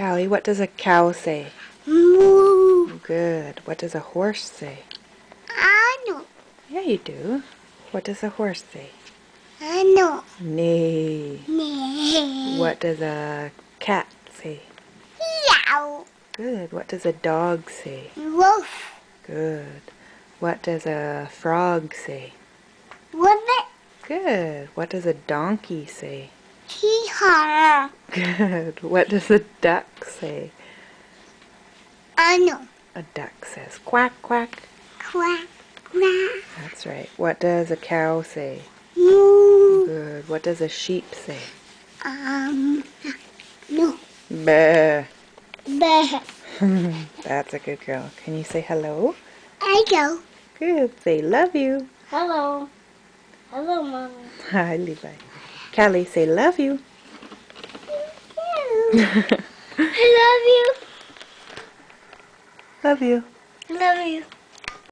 Callie, what does a cow say? Moo. Good. What does a horse say? I know. Yeah, you do. What does a horse say? I know. Neigh. Nee. What does a cat say? Meow. Good. What does a dog say? Wolf. Good. What does a frog say? Rabbit. Good. What does a donkey say? Hee-haw. Good. What does a duck say? I know. A duck says quack, quack. Quack, quack. That's right. What does a cow say? Moo. Good. What does a sheep say? No. Bah. Bah. That's a good girl. Can you say hello? I go. Good. Say love you. Hello. Hello, Mommy. Hi, Levi. Callie, say love you. I love you. Love you. Love you.